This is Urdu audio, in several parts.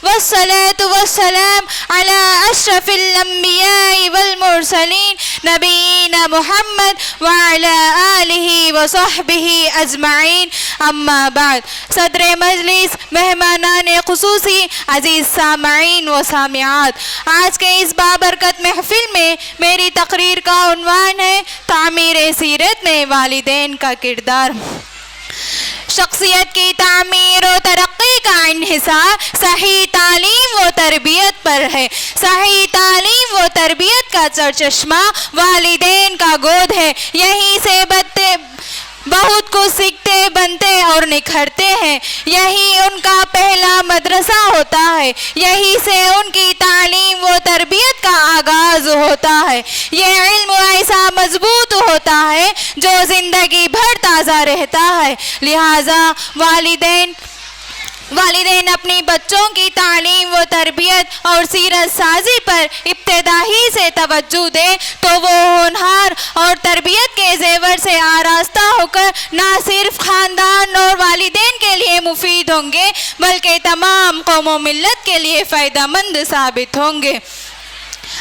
والصلاة والسلام على أشرف الأنبياء والمرسلين نبينا محمد وعلى آلہ وصحبہ اجمعین، اما بعد۔ صدر مجلس، مہمانان خصوصی، عزیز سامعین و سامعات، آج کے اس بابرکت محفل میں میری تقریر کا عنوان ہے تعمیر سیرت میں والدین کا کردار۔ شخصیت کی تعمیر و ترقی کا انحصار صحیح تعلیم و تربیت پر ہے۔ صحیح تعلیم و تربیت کا سرچشمہ والدین کا گود ہے۔ یہیں سے بہت کچھ سیکھتے، بنتے اور نکھرتے ہیں۔ یہی ان کا پہلا مدرسہ ہوتا ہے۔ یہی سے ان کی تعلیم و تربیت کا آغاز ہوتا ہے۔ یہ علم ایسا مضبوط ہوتا ہے جو زندگی بھر تازہ رہتا ہے۔ لہٰذا والدین اپنی بچوں کی تعلیم و تربیت اور سیرت سازی پر ابتدا ہی سے توجہ دے تو وہ ہونہار اور تربیت کے زیور سے آراستہ ہو کر نہ صرف خاندان اور والدین کے لیے مفید ہوں گے بلکہ تمام قوم و ملت کے لیے فائدہ مند ثابت ہوں گے۔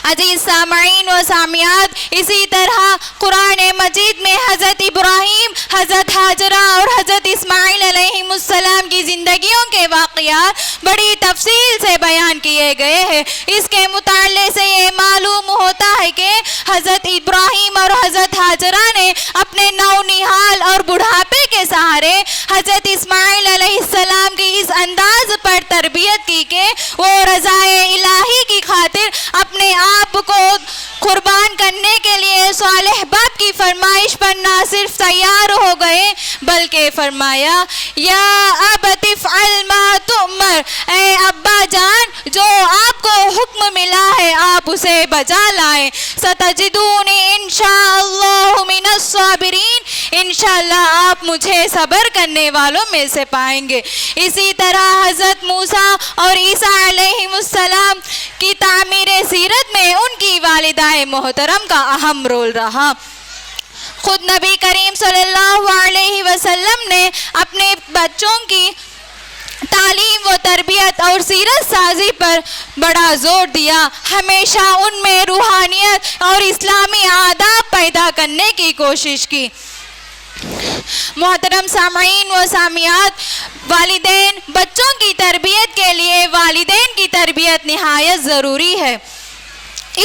عزیز سامعین و سامعات، اسی طرح قرآن مجید میں حضرت ابراہیم، حضرت ہاجرہ اور حضرت اسماعیل علیہ السلام کی زندگیوں کے واقعات بڑی تفصیل سے بیان کیے گئے ہیں۔ اس کے مطالعے سے یہ معلوم ہوتا ہے کہ حضرت ابراہیم اور حضرت ہاجرہ نے اپنے نونہال اور بڑھاپے کے سہارے حضرت اسماعیل علیہ السلام کی اس انداز پر تربیت کی کہ وہ رضائے الہی کی خاطر اپنے آپ کو قربان کرنے کے لیے صالح باپ کی فرمائش پر نہ صرف تیار ہو گئے بلکہ فرمایا، یا ابت افعل ما تؤمر، اے ابا جان جو آپ کو حکم ملا ہے آپ اسے بجا لائیں، ستجدونی انشاءاللہ من الصابرین، انشاءاللہ آپ مجھے صبر کرنے والوں میں سے پائیں گے۔ اسی طرح حضرت موسیٰ اور عیسیٰ علیہ السلام کی تعمیر سیرت میں ان کی والدہ محترم کا اہم رول رہا۔ خود نبی کریم صلی اللہ علیہ وسلم نے اپنے بچوں کی تعلیم و تربیت اور سیرت سازی پر بڑا زور دیا، ہمیشہ ان میں روحانیت اور اسلامی آداب پیدا کرنے کی کوشش کی۔ محترم سامعین و سامعات، والدین بچوں کی تربیت کے لیے والدین کی تربیت نہایت ضروری ہے۔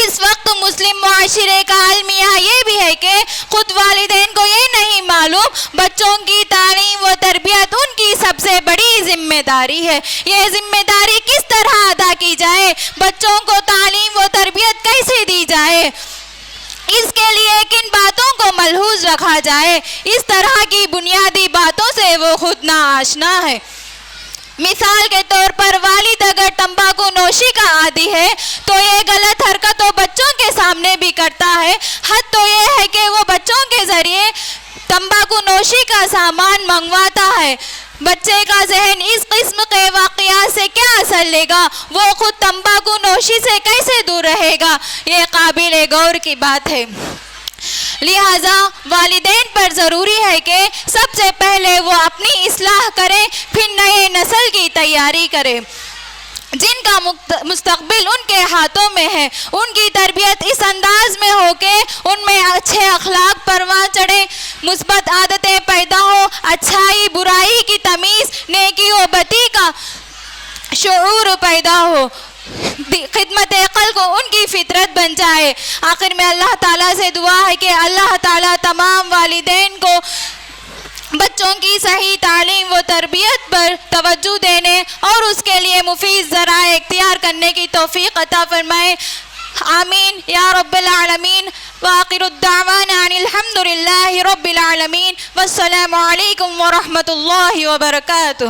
اس وقت مسلم معاشرے کا المیہ یہ بھی ہے کہ خود والدین کو یہ نہیں معلوم بچوں کی تعلیم و تربیت ان کی سب سے بڑی ذمہ داری ہے۔ یہ ذمہ داری کس طرح ادا کی جائے، بچوں کو تعلیم و تربیت کیسے دی جائے، اس کے لیے کن باتوں کو ملحوظ رکھا جائے، اس طرح کی بنیادی باتوں سے وہ خود ناآشنا ہے۔ مثال کے طور پر والد اگر تمباکو نوشی کا عادی ہے تو یہ غلط حرکت وہ بچوں کے سامنے بھی کرتا ہے۔ حد تو یہ ہے کہ وہ بچوں کے ذریعے تمباکو نوشی کا سامان منگواتا ہے۔ بچے کا ذہن اس قسم کے واقعات سے کیا اثر لے گا، وہ خود تمباکو نوشی سے کیسے دور رہے گا، یہ قابل غور کی بات ہے۔ لہٰذا والدین پر ضروری ہے کہ سب سے پہلے وہ اپنی اصلاح کریں، پھر نئے نسل کی تیاری کریں جن کا مستقبل ان کے ہاتھوں میں ہے۔ ان کی تربیت اس انداز میں ہو کہ ان میں اچھے اخلاق پرواں چڑھے، مثبت عادتیں پیدا ہو، اچھائی برائی کی تمیز، نیکی و بدی کا شعور پیدا ہو، خدمت خلق کو ان کی فطرت بن جائے۔ آخر میں اللہ تعالیٰ سے دعا ہے کہ اللہ تعالیٰ تمام والدین کو بچوں کی صحیح تعلیم و تربیت پر توجہ دینے اور اس کے لیے مفید ذرائع اختیار کرنے کی توفیق عطا فرمائے۔ آمین یا رب العالمین۔ وآخر الدعوانا ان الحمد للہ رب العالمین، والسلام علیکم ورحمۃ اللہ وبرکاتہ۔